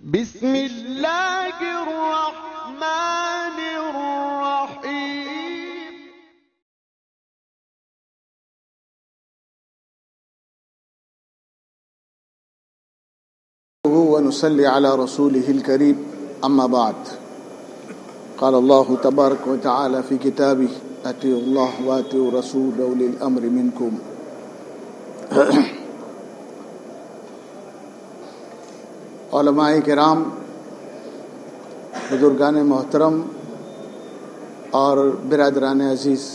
بسم اللہ الرحمن الرحیم۔ ونصلي على رسوله الكريم أما بعد، قال الله تبارك وتعالى في كتابه أطيعوا الله وأطيعوا الرسول أولي الأمر منكم۔ علماء کرام، بزرگان محترم اور برادران عزیز،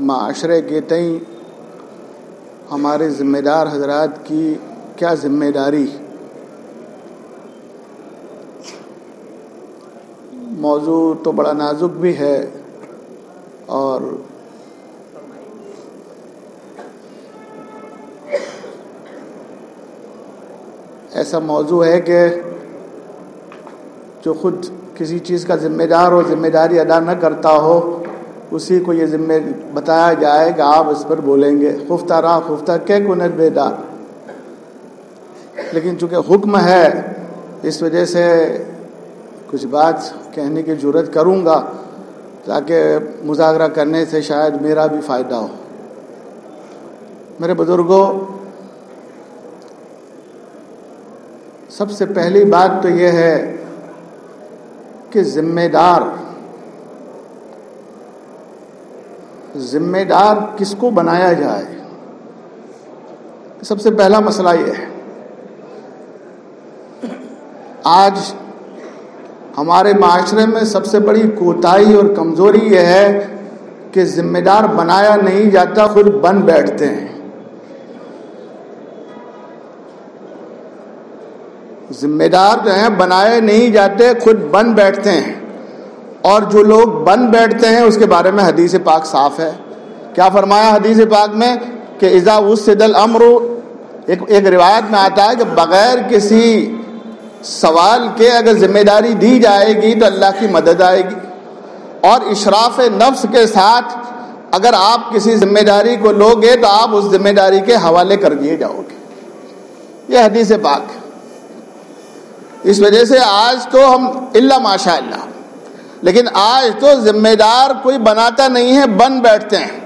معاشرے کے تئیں ہمارے ذمہ دار حضرات کی کیا ذمہ داری؟ موضوع تو بڑا نازک بھی ہے اور ایسا موضوع ہے کہ جو خود کسی چیز کا ذمہ دار ہو، ذمہ داری ادا نہ کرتا ہو، اسی کو یہ ذمہ بتایا جائے کہ آپ اس پر بولیں گے۔ خفتہ راہ خفتہ کہ کنت بیدار، لیکن چونکہ حکم ہے اس وجہ سے کچھ بات کہنے کی جرات کروں گا تاکہ مذاکرہ کرنے سے شاید میرا بھی فائدہ ہو۔ میرے بزرگوں، سب سے پہلی بات تو یہ ہے کہ ذمہ دار کس کو بنایا جائے۔ سب سے پہلا مسئلہ یہ ہے، آج ہمارے معاشرے میں سب سے بڑی کوتاہی اور کمزوری یہ ہے کہ ذمہ دار بنایا نہیں جاتا، خود بن بیٹھتے ہیں۔ ذمہ دار جو ہیں بنائے نہیں جاتے، خود بن بیٹھتے ہیں۔ اور جو لوگ بن بیٹھتے ہیں اس کے بارے میں حدیث پاک صاف ہے۔ کیا فرمایا حدیث پاک میں کہ اذا وسد الامر، ایک روایت میں آتا ہے کہ بغیر کسی سوال کے اگر ذمہ داری دی جائے گی تو اللہ کی مدد آئے گی، اور اشراف نفس کے ساتھ اگر آپ کسی ذمہ داری کو لوگے تو آپ اس ذمہ داری کے حوالے کر دیے جاؤ گے۔ یہ حدیث پاک ہے۔ اس وجہ سے آج تو ہم الا ماشاء اللہ، لیکن آج تو ذمہ دار کوئی بناتا نہیں ہے، بن بیٹھتے ہیں۔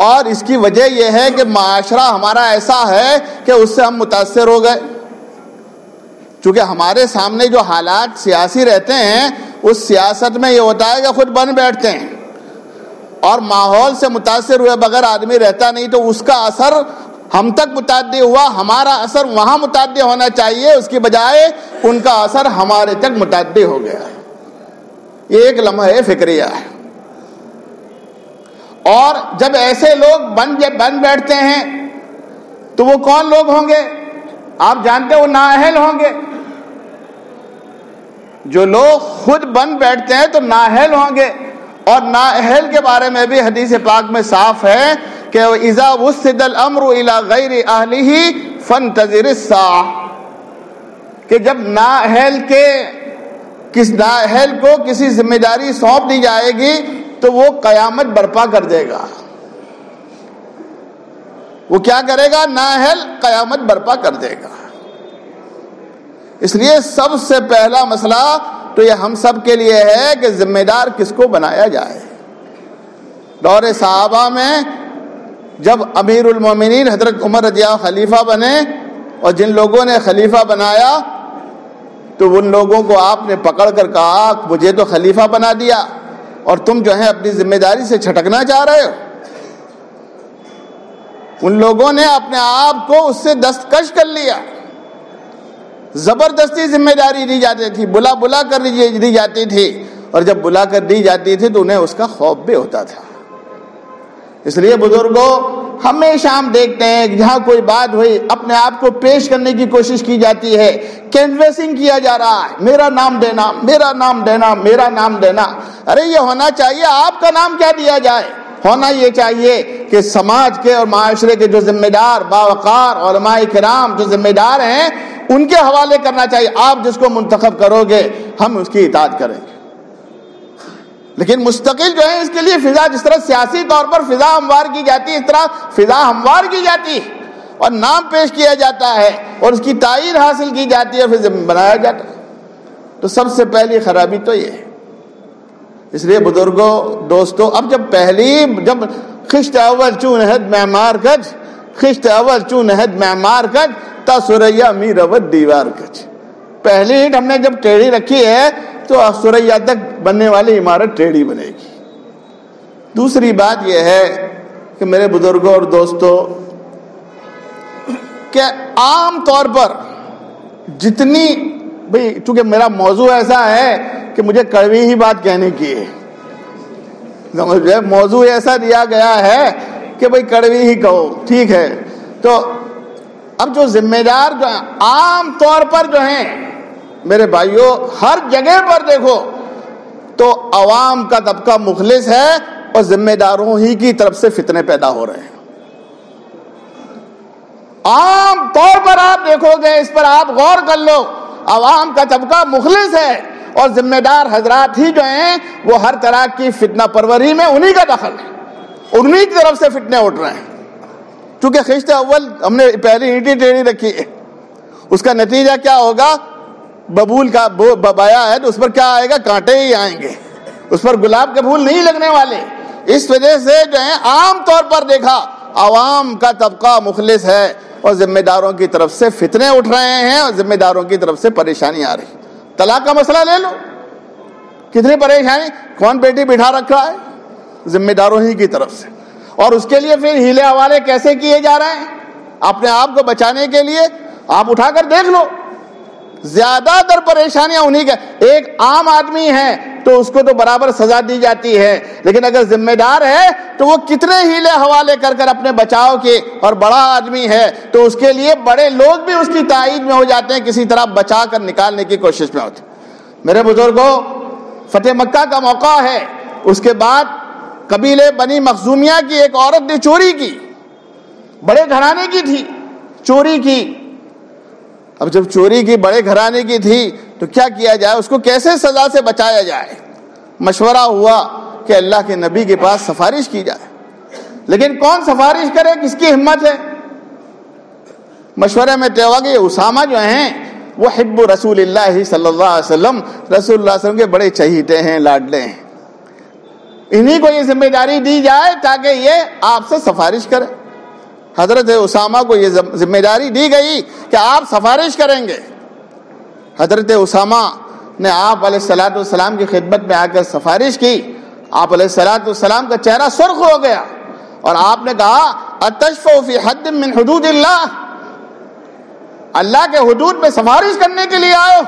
اور اس کی وجہ یہ ہے کہ معاشرہ ہمارا ایسا ہے کہ اس سے ہم متاثر ہو گئے، چونکہ ہمارے سامنے جو حالات سیاسی رہتے ہیں اس سیاست میں یہ ہوتا ہے کہ خود بن بیٹھتے ہیں، اور ماحول سے متاثر ہوئے بغیر آدمی رہتا نہیں، تو اس کا اثر ہم تک متعدی ہوا، ہمارا اثر وہاں متعدی ہونا چاہیے، اس کی بجائے ان کا اثر ہمارے تک متعدی ہو گیا۔ یہ ایک لمحہ فکریہ ہے۔ اور جب ایسے لوگ بن بیٹھتے ہیں تو وہ کون لوگ ہوں گے؟ آپ جانتے ہیں وہ نااہل ہوں گے۔ جو لوگ خود بن بیٹھتے ہیں تو نااہل ہوں گے، اور نااہل کے بارے میں بھی حدیث پاک میں صاف ہے کہ اذا وسد الامر الى غیر اہلہ فانتظر الساعہ، کہ جب نااہل کو کسی ذمہ داری سونپ دی جائے گی تو وہ قیامت برپا کر دے گا۔ وہ کیا کرے گا؟ نااہل قیامت برپا کر دے گا۔ اس لیے سب سے پہلا مسئلہ تو یہ ہم سب کے لیے ہے کہ ذمہ دار کس کو بنایا جائے۔ دور صحابہ میں جب امیر المومنین حضرت عمر رضی اللہ خلیفہ بنے، اور جن لوگوں نے خلیفہ بنایا تو ان لوگوں کو آپ نے پکڑ کر کہا مجھے تو خلیفہ بنا دیا اور تم جو ہے اپنی ذمہ داری سے چھٹکنا چاہ رہے ہو۔ ان لوگوں نے اپنے آپ کو اس سے دستکش کر لیا، زبردستی ذمہ داری دی جاتی تھی، بلا کر دی جاتی تھی، اور جب بلا کر دی جاتی تھی تو انہیں اس کا خوف بھی ہوتا تھا۔ اس لیے بزرگوں، ہمیشہ ہم دیکھتے ہیں کہ جہاں کوئی بات ہوئی اپنے آپ کو پیش کرنے کی کوشش کی جاتی ہے، کینویسنگ کیا جا رہا ہے، میرا نام دینا، میرا نام دینا، میرا نام دینا۔ ارے یہ ہونا چاہیے آپ کا نام کیا دیا جائے؟ ہونا یہ چاہیے کہ سماج کے اور معاشرے کے جو ذمہ دار باوقار علماء کرام جو ذمہ دار ہیں ان کے حوالے کرنا چاہیے۔ آپ جس کو منتخب کرو گے ہم اس کی اطاعت کریں گے۔ لیکن مستقل جو ہے اس کے لیے فضا، جس طرح سیاسی طور پر فضا ہموار کی جاتی ہے اس طرح فضا ہموار کی جاتی ہے، اور نام پیش کیا جاتا ہے اور اس کی تائید حاصل کی جاتی ہے اور پھر بنایا جاتا ہے. تو سب سے پہلی خرابی تو یہ ہے. اس لیے بزرگوں دوستوں، اب جب خشت اول چون ہد معمار کج، خشت اول چون ہد معمار کج تا سریا می رود دیوار کج. پہلی اینٹ ہم نے جب ٹیڑھی رکھی ہے تو سریا تک بننے والی عمارت ٹیڑھی بنے گی. دوسری بات یہ ہے کہ میرے بزرگوں اور دوستوں کہ عام طور پر جتنی بھئی چونکہ میرا موضوع ایسا ہے کہ مجھے کڑوی ہی بات کہنے کی ہے، موضوع ایسا دیا گیا ہے کہ بھئی کڑوی ہی کہو، ٹھیک ہے. تو اب جو ذمہ دار جو ہیں عام طور پر جو ہیں میرے بھائیوں، ہر جگہ پر دیکھو تو عوام کا طبقہ مخلص ہے اور ذمہ داروں ہی کی طرف سے فتنے پیدا ہو رہے ہیں. عام طور پر آپ دیکھو گے، اس پر آپ غور کر لو، عوام کا طبقہ مخلص ہے اور ذمہ دار حضرات ہی جو ہیں وہ ہر طرح کی فتنہ پروری میں انہی کا دخل ہے، انہی کی طرف سے فتنے اٹھ رہے ہیں. چونکہ خشت اول ہم نے پہلی اینٹی ٹیڑھی رکھی ہے، اس کا نتیجہ کیا ہوگا؟ ببول کا ببایا ہے تو اس پر کیا آئے گا؟ کانٹے ہی آئیں گے، اس پر گلاب کے پھول نہیں لگنے والے. اس وجہ سے جو ہے عام طور پر دیکھا عوام کا طبقہ مخلص ہے اور ذمہ داروں کی طرف سے فتنے اٹھ رہے ہیں اور ذمہ داروں کی طرف سے پریشانی آ رہی. طلاق کا مسئلہ لے لو، کتنی پریشانی، کون بیٹی بٹھا رکھا ہے؟ ذمہ داروں ہی کی طرف سے. اور اس کے لیے پھر ہیلے حوالے کیسے کیے جا رہے ہیں اپنے آپ کو بچانے کے لیے؟ آپ اٹھا کر دیکھ لو، زیادہ تر پریشانیاں انہی کا. ایک عام آدمی ہے تو اس کو تو برابر سزا دی جاتی ہے، لیکن اگر ذمہ دار ہے تو وہ کتنے ہیلے حوالے کر کر اپنے بچاؤ کے، اور بڑا آدمی ہے تو اس کے لیے بڑے لوگ بھی اس کی تائید میں ہو جاتے ہیں، کسی طرح بچا کر نکالنے کی کوشش میں ہوتے. میرے بزرگوں، فتح مکہ کا موقع ہے، اس کے بعد قبیلے بنی مخزومیہ کی ایک عورت نے چوری کی، بڑے گھرانے کی تھی، چوری کی. اب جب چوری کی بڑے گھرانے کی تھی تو کیا کیا جائے، اس کو کیسے سزا سے بچایا جائے؟ مشورہ ہوا کہ اللہ کے نبی کے پاس سفارش کی جائے. لیکن کون سفارش کرے، کس کی ہمت ہے؟ مشورے میں طے ہوا کہ اسامہ جو ہیں وہ حب رسول اللہ صلی اللہ علیہ وسلم، رسول اللہ علیہ وسلم کے بڑے چہیتے ہیں، لاڈلے ہیں، انہی کو یہ ذمہ داری دی جائے تاکہ یہ آپ سے سفارش کرے. حضرت اسامہ کو یہ ذمہ داری دی گئی کہ آپ سفارش کریں گے. حضرت اسامہ نے آپ علیہ الصلوۃ والسلام کی خدمت میں آ کر سفارش کی. آپ علیہ الصلوۃ والسلام کا چہرہ سرخ ہو گیا اور آپ نے کہا اتشفع فی حد من حدود اللہ، اللہ کے حدود میں سفارش کرنے کے لیے آئے ہو؟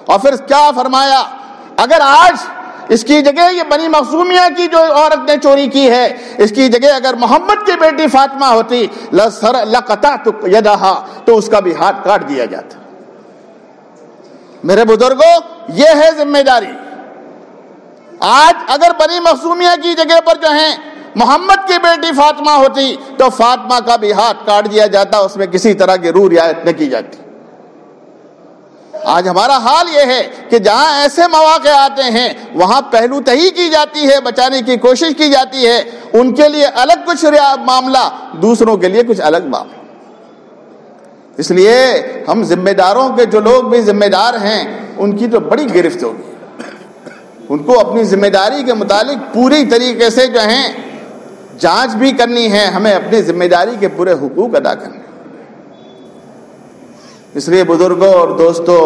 اور پھر کیا فرمایا، اگر آج اس کی جگہ یہ بنی مخزومیہ کی جو عورت نے چوری کی ہے، اس کی جگہ اگر محمد کی بیٹی فاطمہ ہوتی لقطعت یدہا، تو اس کا بھی ہاتھ کاٹ دیا جاتا. میرے بزرگوں، یہ ہے ذمہ داری. آج اگر بنی مخزومیہ کی جگہ پر جو ہیں محمد کی بیٹی فاطمہ ہوتی تو فاطمہ کا بھی ہاتھ کاٹ دیا جاتا، اس میں کسی طرح کی روح رعایت نہ کی جاتی. آج ہمارا حال یہ ہے کہ جہاں ایسے مواقع آتے ہیں وہاں پہلو تہی کی جاتی ہے، بچانے کی کوشش کی جاتی ہے. ان کے لیے الگ کچھ معاملہ، دوسروں کے لیے کچھ الگ معاملہ. اس لیے ہم ذمہ داروں کے، جو لوگ بھی ذمہ دار ہیں، ان کی تو بڑی گرفت ہوگی. ان کو اپنی ذمہ داری کے متعلق پوری طریقے سے جو ہیں جانچ بھی کرنی ہے. ہمیں اپنی ذمہ داری کے پورے حقوق ادا کرنے. اس لیے بزرگوں اور دوستوں،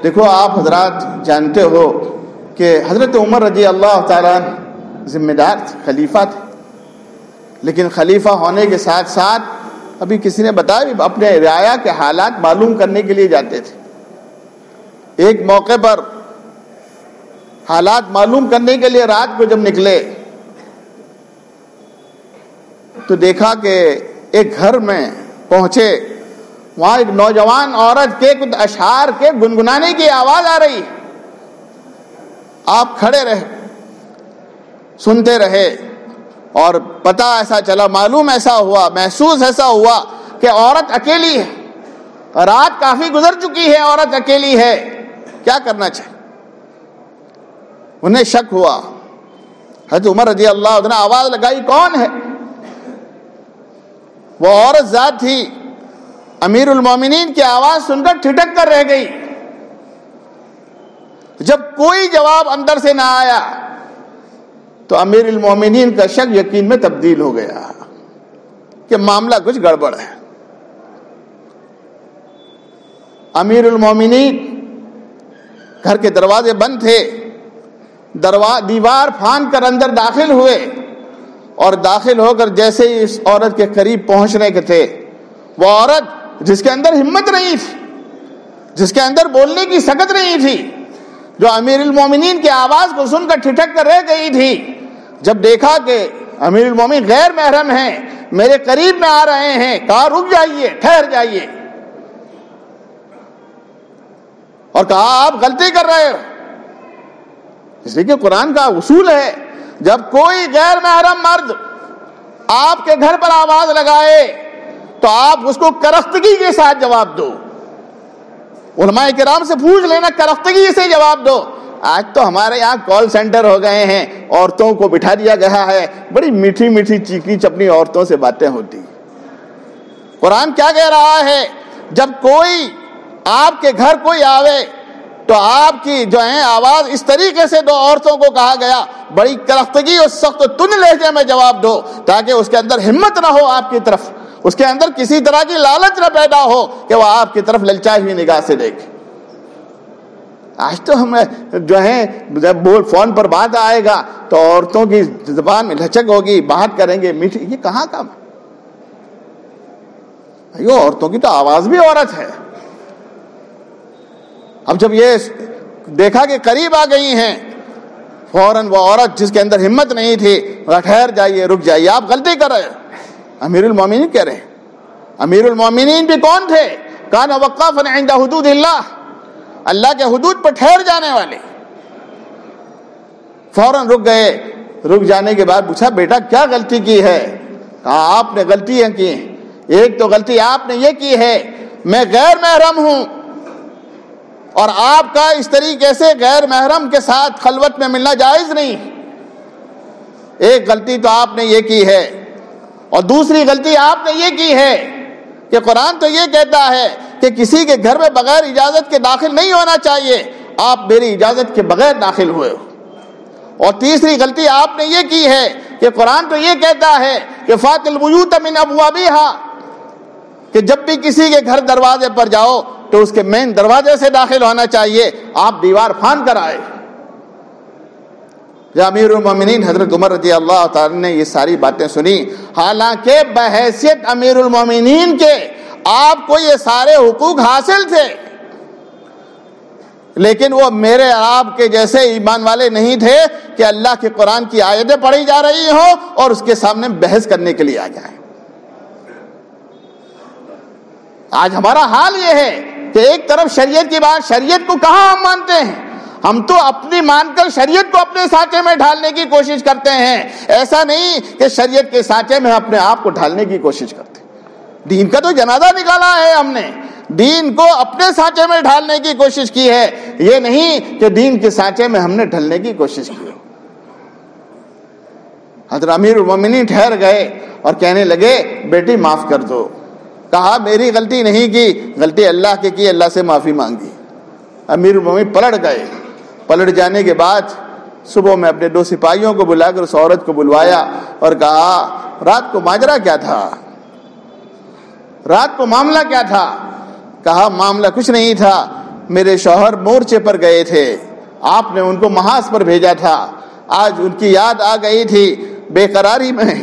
دیکھو آپ حضرات جانتے ہو کہ حضرت عمر رضی اللہ تعالیٰ ذمہ دار تھے، خلیفہ تھے، لیکن خلیفہ ہونے کے ساتھ ساتھ ابھی کسی نے بتایا اپنے رعایا کے حالات معلوم کرنے کے لیے جاتے تھے. ایک موقع پر حالات معلوم کرنے کے لیے رات کو جب نکلے تو دیکھا کہ ایک گھر میں پہنچے، وہاں ایک نوجوان عورت کے کچھ اشعار کے گنگنانے کی آواز آ رہی. آپ کھڑے رہے، سنتے رہے، اور پتہ ایسا چلا، معلوم ایسا ہوا، محسوس ایسا ہوا کہ عورت اکیلی ہے، رات کافی گزر چکی ہے، عورت اکیلی ہے، کیا کرنا چاہیے؟ انہیں شک ہوا. حضرت عمر رضی اللہ عنہ نے آواز لگائی، کون ہے؟ وہ عورت ذات تھی، امیر المومنین کی آواز سن کر ٹھٹک کر رہ گئی۔ جب کوئی جواب اندر سے نہ آیا تو امیر المومنین کا شک یقین میں تبدیل ہو گیا کہ معاملہ کچھ گڑبڑ ہے۔ امیر المومنین گھر کے دروازے بند تھے، دیوار پھاند کر اندر داخل ہوئے، اور داخل ہو کر جیسے ہی اس عورت کے قریب پہنچنے کے تھے، وہ عورت جس کے اندر ہمت نہیں تھی، جس کے اندر بولنے کی سکت نہیں تھی، جو امیر المومنین کی آواز کو سن کر ٹھٹک کر رہ گئی تھی، جب دیکھا کہ امیر المومنین غیر محرم ہیں، میرے قریب میں آ رہے ہیں، کہا رک جائیے، ٹھہر جائیے، اور کہا آپ غلطی کر رہے ہو۔ اس لیے کہ قرآن کا اصول ہے، جب کوئی غیر محرم مرد آپ کے گھر پر آواز لگائے تو آپ اس کو کرختگی کے ساتھ جواب دو۔ علماء کرام سے پوچھ لینا، کرختگی سے جواب دو۔ آج تو ہمارے یہاں کال سینٹر ہو گئے ہیں، عورتوں کو بٹھا دیا گیا ہے، بڑی میٹھی میٹھی چیکنی چپنی عورتوں سے باتیں ہوتی۔ قرآن کیا کہہ رہا ہے؟ جب کوئی آپ کے گھر کوئی آوے تو آپ کی جو ہے آواز اس طریقے سے دو، عورتوں کو کہا گیا بڑی کرختگی اور سخت تن لہجے میں جواب دو، تاکہ اس کے اندر ہمت نہ ہو آپ کی طرف، اس کے اندر کسی طرح کی لالچ نہ پیدا ہو کہ وہ آپ کی طرف للچائی ہوئی نگاہ سے دیکھے۔ آج تو ہم جو ہے جب فون پر بات آئے گا تو عورتوں کی زبان میں لچک ہوگی، بات کریں گے میٹھی، یہ کہاں کام ہے؟ عورتوں کی تو آواز بھی عورت ہے۔ اب جب یہ دیکھا کہ قریب آ گئی ہیں، فوراً وہ عورت جس کے اندر ہمت نہیں تھی، ٹھہر جائیے، رک جائیے، آپ غلطی کر رہے ہیں۔ امیر المومنین کہہ رہے ہیں، امیر المومنین بھی کون تھے؟ کان وقافا عند حدود اللہ، اللہ کے حدود پر ٹھہر جانے والے۔ فوراً رک گئے، رک جانے کے بعد پوچھا بیٹا کیا غلطی کی ہے؟ کہا آپ نے غلطیاں کی، ایک تو غلطی آپ نے یہ کی ہے میں غیر محرم ہوں، اور آپ کا اس طریقے سے غیر محرم کے ساتھ خلوت میں ملنا جائز نہیں، ایک غلطی تو آپ نے یہ کی ہے، اور دوسری غلطی آپ نے یہ کی ہے کہ قرآن تو یہ کہتا ہے کہ کسی کے گھر میں بغیر اجازت کے داخل نہیں ہونا چاہیے، آپ میری اجازت کے بغیر داخل ہوئے ہو، اور تیسری غلطی آپ نے یہ کی ہے کہ قرآن تو یہ کہتا ہے کہ فَاتِ الْبُيُوتَ مِنْ أَبْوَابِهَا، کہ جب بھی کسی کے گھر دروازے پر جاؤ تو اس کے مین دروازے سے داخل ہونا چاہیے، آپ دیوار پھاند کر آئے۔ جب امیر المومنین حضرت عمر رضی اللہ تعالی نے یہ ساری باتیں سنی، حالانکہ بحیثیت امیر المومنین کے آپ کو یہ سارے حقوق حاصل تھے، لیکن وہ میرے آپ کے جیسے ایمان والے نہیں تھے کہ اللہ کے قرآن کی آیتیں پڑھی جا رہی ہوں اور اس کے سامنے بحث کرنے کے لیے آ جائیں۔ آج ہمارا حال یہ ہے کہ ایک طرف شریعت کی بات، شریعت کو کہاں ہم مانتے ہیں، ہم تو اپنی مان کر شریعت کو اپنے سانچے میں ڈھالنے کی کوشش کرتے ہیں، ایسا نہیں کہ شریعت کے سانچے میں اپنے آپ کو ڈھالنے کی کوشش کرتے ہیں۔ دین کا تو جنازہ نکالا ہے ہم نے، دین کو اپنے سانچے میں ڈھالنے کی کوشش کی ہے، یہ نہیں کہ دین کے سانچے میں ہم نے ڈھلنے کی کوشش کی۔ حضرت امیر المومنین ٹھہر گئے اور کہنے لگے بیٹی معاف کر دو۔ کہا میری غلطی نہیں کی، غلطی اللہ کی، اللہ سے معافی مانگی۔ امیر المومنین پلٹ گئے، پلٹ جانے کے بعد صبح میں اپنے 2 سپاہیوں کو بلا کر اس عورت کو بلوایا اور کہا رات کو ماجرا کیا تھا، رات کو معاملہ کیا تھا؟ کہا معاملہ کچھ نہیں تھا، میرے شوہر مورچے پر گئے تھے، آپ نے ان کو محاذ پر بھیجا تھا، آج ان کی یاد آ گئی تھی، بے قراری میں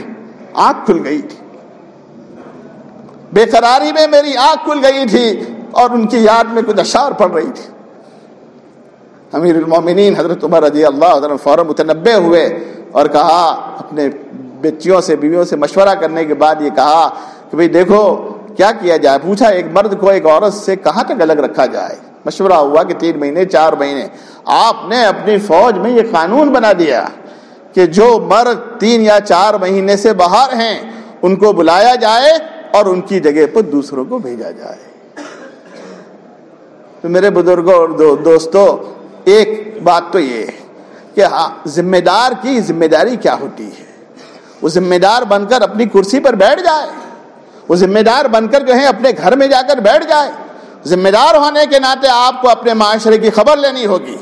آنکھ کھل گئی تھی، بے قراری میں میری آنکھ کھل گئی تھی اور ان کی یاد میں کچھ اشعار پڑھ رہی تھی۔ امیر المومنین حضرت عمر رضی اللہ عنہ فوراً متنبہ ہوئے اور کہا، اپنے بچیوں سے بیویوں سے مشورہ کرنے کے بعد یہ کہا کہ بھئی دیکھو کیا کیا جائے۔ پوچھا ایک مرد کو ایک عورت سے کہاں تک الگ رکھا جائے؟ مشورہ ہوا کہ 3 مہینے 4 مہینے۔ آپ نے اپنی فوج میں یہ قانون بنا دیا کہ جو مرد 3 یا 4 مہینے سے باہر ہیں ان کو بلایا جائے اور ان کی جگہ پر دوسروں کو بھیجا جائے۔ تو میرے بزرگوں اور دوستوں، ایک بات تو یہ ہے کہ ذمہ دار کی ذمہ داری کیا ہوتی ہے، وہ ذمہ دار بن کر اپنی کرسی پر بیٹھ جائے وہ ذمہ دار بن کر جو ہے اپنے گھر میں جا کر بیٹھ جائے. ذمہ دار ہونے کے ناطے آپ کو اپنے معاشرے کی خبر لینی ہوگی,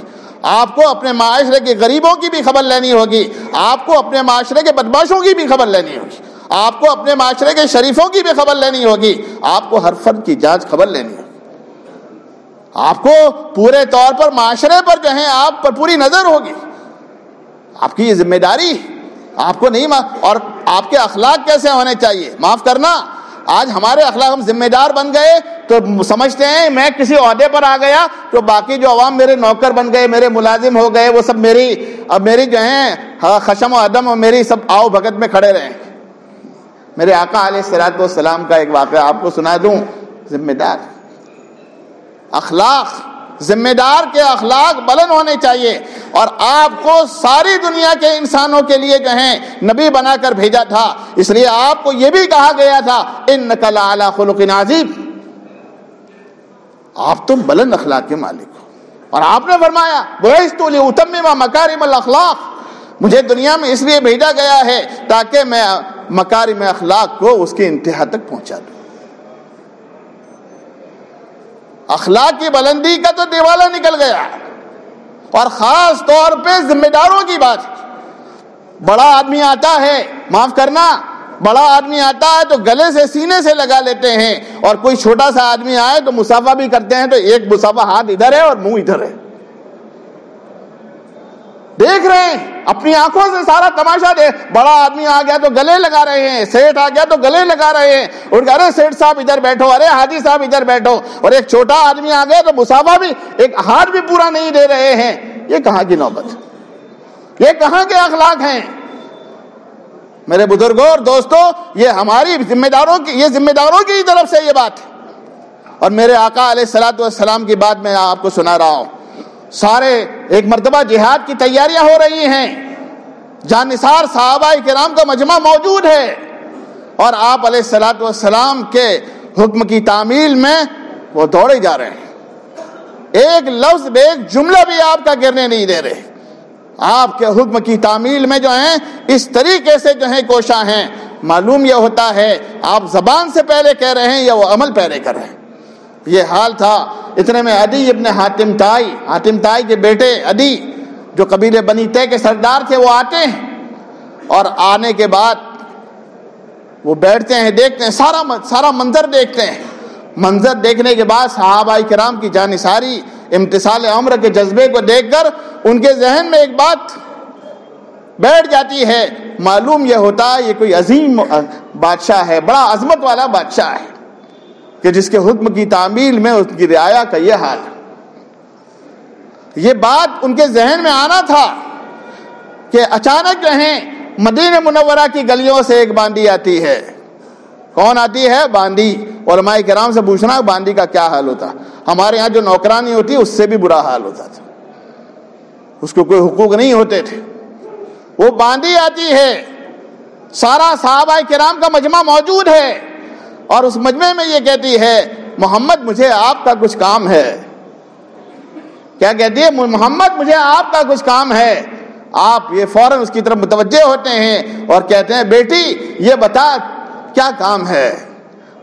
آپ کو اپنے معاشرے کے غریبوں کی بھی خبر لینی ہوگی, آپ کو اپنے معاشرے کے بدماشوں کی بھی خبر لینی ہوگی, آپ کو اپنے معاشرے کے شریفوں کی بھی خبر لینی ہوگی, آپ کو ہر فرد کی جانچ خبر لینی ہوگی. آپ کو پورے طور پر معاشرے پر جو ہے آپ پر پوری نظر ہوگی. آپ کی یہ ذمہ داری آپ کو نہیں. اور آپ کے اخلاق کیسے ہونے چاہیے؟ معاف کرنا, آج ہمارے اخلاق, ہم ذمہ دار بن گئے تو سمجھتے ہیں میں کسی عہدے پر آ گیا تو باقی جو عوام میرے نوکر بن گئے, میرے ملازم ہو گئے, وہ سب میری جو ہیں خشم و عدم اور میری سب آؤ بھگت میں کھڑے رہیں. میرے آقا علیہ الصلوۃ والسلام کا ایک واقعہ آپ کو سنا دوں. ذمہ دار اخلاق, ذمہ دار کے اخلاق بلند ہونے چاہیے. اور آپ کو ساری دنیا کے انسانوں کے لیے جو ہیں نبی بنا کر بھیجا تھا, اس لیے آپ کو یہ بھی کہا گیا تھا انک لعلی خلق عظیم, آپ تو بلند اخلاق کے مالک ہو. اور آپ نے فرمایا بعثت لأتمم مکارم الاخلاق, مجھے دنیا میں اس لیے بھیجا گیا ہے تاکہ میں مکارم اخلاق کو اس کی انتہا تک پہنچا دوں. اخلاق کی بلندی کا تو دیوالا نکل گیا. اور خاص طور پہ ذمہ داروں کی بات. بڑا آدمی آتا ہے, معاف کرنا, بڑا آدمی آتا ہے تو گلے سے سینے سے لگا لیتے ہیں, اور کوئی چھوٹا سا آدمی آئے تو مصافحہ بھی کرتے ہیں تو ایک مصافحہ ہاتھ ادھر ہے اور منہ ادھر ہے. دیکھ رہے ہیں اپنی آنکھوں سے سارا تماشا. بڑا آدمی آ گیا تو گلے لگا رہے ہیں, سیٹھ آ گیا تو گلے لگا رہے ہیں, اور ارے سیٹھ صاحب ادھر بیٹھو, ارے حاجی صاحب ادھر بیٹھو. اور ایک چھوٹا آدمی آ گیا تو مصافحہ بھی, ایک ہاتھ بھی پورا نہیں دے رہے ہیں. یہ کہاں کی نوبت, یہ کہاں کے اخلاق ہیں؟ میرے بزرگوں اور دوستوں, یہ ہماری ذمہ داروں کی طرف سے یہ بات ہے. اور میرے آقا علیہ الصلوۃ والسلام کی بات میں آپ کو سنا رہا ہوں. سارے ایک مرتبہ جہاد کی تیاریاں ہو رہی ہیں, جانثار صحابہ کرام کا مجمع موجود ہے, اور آپ علیہ الصلوۃ والسلام کے حکم کی تعمیل میں وہ دوڑے جا رہے ہیں. ایک لفظ بے ایک جملہ بھی آپ کا گرنے نہیں دے رہے. آپ کے حکم کی تعمیل میں جو ہیں اس طریقے سے جو ہیں کوشاں ہیں. معلوم یہ ہوتا ہے آپ زبان سے پہلے کہہ رہے ہیں یا وہ عمل پہلے کر رہے ہیں. یہ حال تھا. اتنے میں عدی ابن حاتم تائی کے بیٹے عدی, جو قبیلے بنی تے کے سردار تھے, وہ آتے ہیں. اور آنے کے بعد وہ بیٹھتے ہیں, دیکھتے ہیں, سارا منظر دیکھتے ہیں. منظر دیکھنے کے بعد صحابہ کرام کی جانثاری, امتثال امر کے جذبے کو دیکھ کر ان کے ذہن میں ایک بات بیٹھ جاتی ہے. معلوم یہ ہوتا ہے یہ کوئی عظیم بادشاہ ہے, بڑا عظمت والا بادشاہ ہے, کہ جس کے حکم کی تعمیل میں اس کی رعایا کا یہ حال. یہ بات ان کے ذہن میں آنا تھا کہ اچانک جو ہے مدینہ منورہ کی گلیوں سے ایک باندی آتی ہے. کون آتی ہے؟ باندی. علماء کرام سے پوچھنا باندی کا کیا حال ہوتا. ہمارے ہاں جو نوکرانی ہوتی اس سے بھی برا حال ہوتا تھا, اس کو کوئی حقوق نہیں ہوتے تھے. وہ باندی آتی ہے, سارا صحابہ کرام کا مجمع موجود ہے, اور اس مجمع میں یہ کہتی ہے محمد مجھے آپ کا کچھ کام ہے. کیا کہتی ہے؟ محمد مجھے آپ کا کچھ کام ہے. آپ یہ فوراً اس کی طرف متوجہ ہوتے ہیں اور کہتے ہیں بیٹی یہ بتا کیا کام ہے,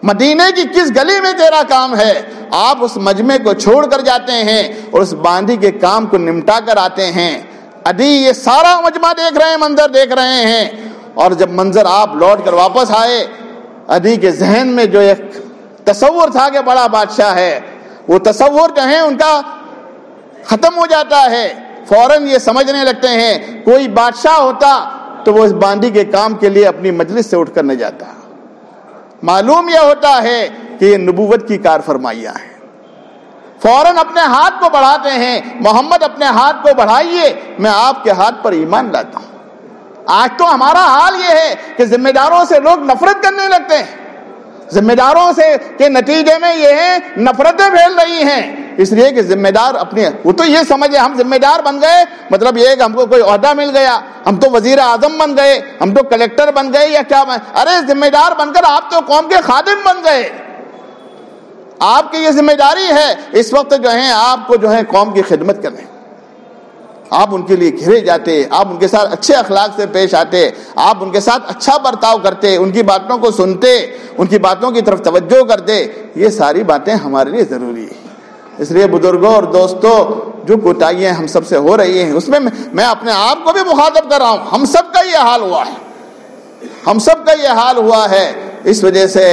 مدینے کی کس گلی میں تیرا کام ہے. آپ اس مجمع کو چھوڑ کر جاتے ہیں اور اس باندی کے کام کو نمٹا کر آتے ہیں. عدی یہ سارا مجمع دیکھ رہے ہیں, منظر دیکھ رہے ہیں, اور جب منظر آپ لوٹ کر واپس آئے, عدی کے ذہن میں جو ایک تصور تھا کہ بڑا بادشاہ ہے, وہ تصور جو ہے ان کا ختم ہو جاتا ہے. فوراً یہ سمجھنے لگتے ہیں کوئی بادشاہ ہوتا تو وہ اس باندی کے کام کے لیے اپنی مجلس سے اٹھ کر نہ جاتا. معلوم یہ ہوتا ہے کہ یہ نبوت کی کار فرمائیاں ہیں. فوراً اپنے ہاتھ کو بڑھاتے ہیں, محمد اپنے ہاتھ کو بڑھائیے, میں آپ کے ہاتھ پر ایمان لاتا ہوں. آج تو ہمارا حال یہ ہے کہ ذمہ داروں سے لوگ نفرت کرنے لگتے ہیں. ذمہ داروں سے کے نتیجے میں یہ ہے نفرتیں پھیل رہی ہیں, اس لیے کہ ذمہ دار اپنے, وہ تو یہ سمجھے ہم ذمہ دار بن گئے مطلب یہ ہے کہ ہم کو کوئی عہدہ مل گیا, ہم تو وزیر اعظم بن گئے, ہم تو کلیکٹر بن گئے یا کیا. ارے ذمہ دار بن کر آپ تو قوم کے خادم بن گئے. آپ کی یہ ذمہ داری ہے اس وقت جو ہے آپ کو جو ہے قوم کی خدمت کریں. آپ ان کے لیے گھرے جاتے، آپ ان کے ساتھ اچھے اخلاق سے پیش آتے، آپ ان کے ساتھ اچھا برتاؤ کرتے، ان کی باتوں کو سنتے، ان کی باتوں کی طرف توجہ کرتے. یہ ساری باتیں ہمارے لیے ضروری ہیں. اس لیے بزرگوں اور دوستوں، جو کوتاہیاں ہم سب سے ہو رہی ہیں اس میں میں اپنے آپ کو بھی مخاطب کر رہا ہوں. ہم سب کا یہ حال ہوا ہے، ہم سب کا یہ حال ہوا ہے. اس وجہ سے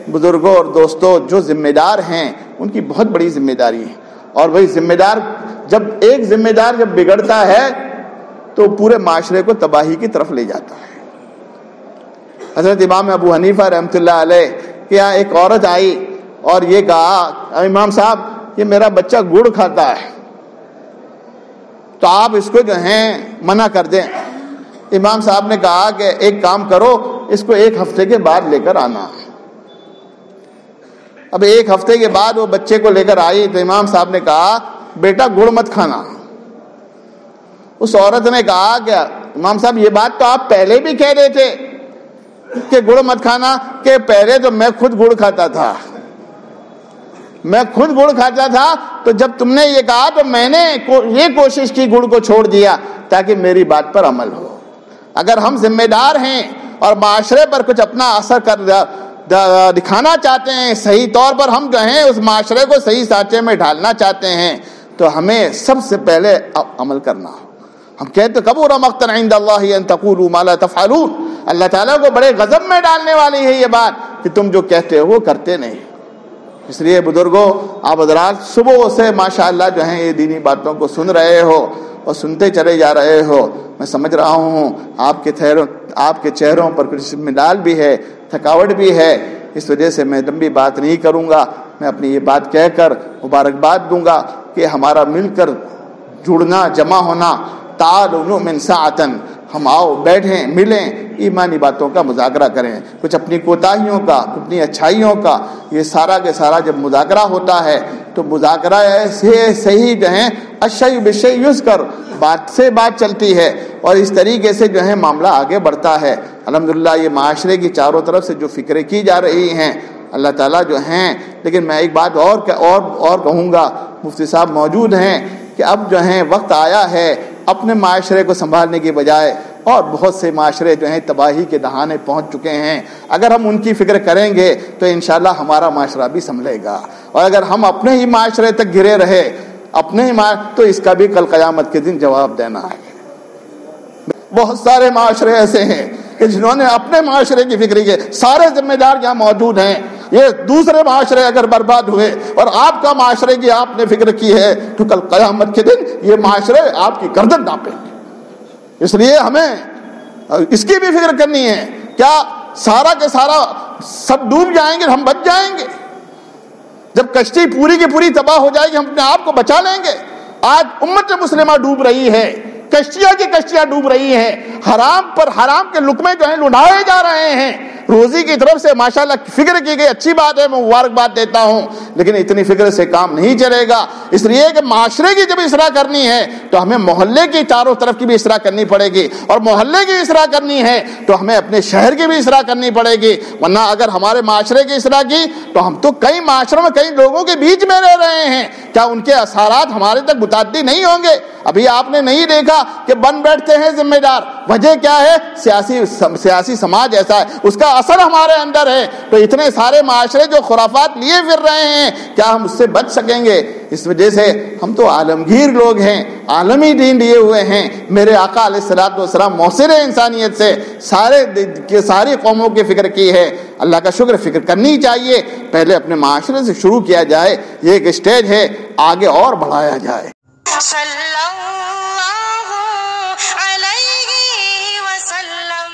بزرگوں اور دوستوں، جو ذمہ دار ہیں ان کی بہت بڑی ذمہ داری ہے. اور وہی ذمہ دار، جب ایک ذمہ دار جب بگڑتا ہے تو پورے معاشرے کو تباہی کی طرف لے جاتا ہے. حضرت امام ابو حنیفہ رحمۃ اللہ علیہ کے یہاں ایک عورت آئی اور یہ کہا، امام صاحب یہ میرا بچہ گڑ کھاتا ہے تو آپ اس کو جو ہے منع کر دیں. امام صاحب نے کہا کہ ایک کام کرو، اس کو 1 ہفتے کے بعد لے کر آنا. اب 1 ہفتے کے بعد وہ بچے کو لے کر آئی تو امام صاحب نے کہا بیٹا گڑ مت کھانا. اس عورت نے کہا کہ امام صاحب یہ بات تو آپ پہلے بھی کہہ رہے تھے کہ گڑ مت کھانا، کہ پہلے تو میں خود گڑ کھاتا تھا، میں خود گڑ کھاتا تھا، تو جب تم نے یہ کہا تو میں نے یہ کوشش کی گڑ کو چھوڑ دیا تاکہ میری بات پر عمل ہو. اگر ہم ذمہ دار ہیں اور معاشرے پر کچھ اپنا اثر کر دکھانا چاہتے ہیں، صحیح طور پر ہم جو ہیں اس معاشرے کو صحیح سانچے میں ڈھالنا چاہتے ہیں، تو ہمیں سب سے پہلے عمل کرنا ہو. ہم کہتے کبور مقتا عند اللہ ان تقولوا ما لا تفعلون. اللہ تعالیٰ کو بڑے غضب میں ڈالنے والی ہے یہ بات کہ تم جو کہتے ہو وہ کرتے نہیں. اس لیے بزرگوں، آپ حضرات صبح سے ماشاءاللہ جو ہیں یہ دینی باتوں کو سن رہے ہو اور سنتے چلے جا رہے ہو. میں سمجھ رہا ہوں آپ کے چہروں پر کچھ ملال بھی ہے، تھکاوٹ بھی ہے. اس وجہ سے میں لمبی بات نہیں کروں گا. میں اپنی یہ بات کہہ کر مبارکباد دوں گا کہ ہمارا مل کر جڑنا، جمع ہونا، تعالوا نؤمن ساعتاً، ہم آؤ بیٹھیں ملیں، ایمانی باتوں کا مذاکرہ کریں. کچھ اپنی کوتاہیوں کا، اپنی اچھائیوں کا، یہ سارا کے سارا جب مذاکرہ ہوتا ہے تو مذاکرہ سے صحیح جو ہے الشیء بالشیء یذکر، بات سے بات چلتی ہے اور اس طریقے سے جو ہے معاملہ آگے بڑھتا ہے. الحمدللہ یہ معاشرے کی چاروں طرف سے جو فکریں کی جا رہی ہیں اللہ تعالیٰ جو ہیں. لیکن میں ایک بات اور کہوں گا، مفتی صاحب موجود ہیں، کہ اب جو ہے وقت آیا ہے اپنے معاشرے کو سنبھالنے کی بجائے، اور بہت سے معاشرے جو ہیں تباہی کے دہانے پہنچ چکے ہیں، اگر ہم ان کی فکر کریں گے تو انشاءاللہ ہمارا معاشرہ بھی سنبھلے گا. اور اگر ہم اپنے ہی معاشرے تک گرے رہے، تو اس کا بھی کل قیامت کے دن جواب دینا ہے. بہت سارے معاشرے ایسے ہیں کہ جنہوں نے اپنے معاشرے کی فکر کی، سارے ذمہ دار یہاں موجود ہیں. یہ دوسرے معاشرے اگر برباد ہوئے اور آپ کا معاشرے کی آپ نے فکر کی ہے تو کل قیامت کے دن یہ معاشرے آپ کی گردن ناپیں گے. اس لیے ہمیں اس کی بھی فکر کرنی ہے. کیا سارا کے سارا سب ڈوب جائیں گے، ہم بچ جائیں گے؟ جب کشتی پوری کی پوری تباہ ہو جائے گی ہم اپنے آپ کو بچا لیں گے؟ آج امت مسلمہ ڈوب رہی ہے، کشتیاں کی کشتیاں ڈوب رہی ہیں، حرام پر حرام کے لقمے جو ہیں لڑائے جا رہے ہیں. روزی کی طرف سے ماشاءاللہ فکر کی گئی، اچھی بات ہے، میں مبارکباد دیتا ہوں، لیکن اتنی فکر سے کام نہیں چلے گا. اس لیے کہ معاشرے کی جب اصلاح کرنی ہے تو ہمیں محلے کی چاروں طرف کی بھی اصلاح کرنی پڑے گی، اور محلے کی اصلاح کرنی ہے تو ہمیں اپنے شہر کی بھی اصلاح کرنی پڑے گی. ورنہ اگر ہمارے معاشرے کی اصلاح کی تو ہم تو کئی معاشروں میں کئی لوگوں کے بیچ میں رہ رہے ہیں، کیا ان کے اثرات ہمارے تک متعدی نہیں ہوں گے؟ ابھی آپ نے نہیں دیکھا کہ بن بیٹھتے ہیں ذمہ دار، وجہ کیا ہے؟ سیاسی سماج ایسا ہے، اس کا اثر ہمارے اندر ہے. تو اتنے سارے معاشرے جو خرافات لیے پھر رہے ہیں، کیا ہم اس سے بچ سکیں گے؟ اس وجہ سے ہم تو عالمگیر لوگ ہیں، عالمی دین لیے ہوئے ہیں. میرے آقا علیہ الصلوۃ والسلام محسن انسانیت سے ساری قوموں کی فکر کی ہے. اللہ کا شکر، فکر کرنی چاہیے. پہلے اپنے معاشرے سے شروع کیا جائے، یہ ایک اسٹیج ہے، آگے اور بڑھایا جائے. صلی اللہ علیہ وسلم.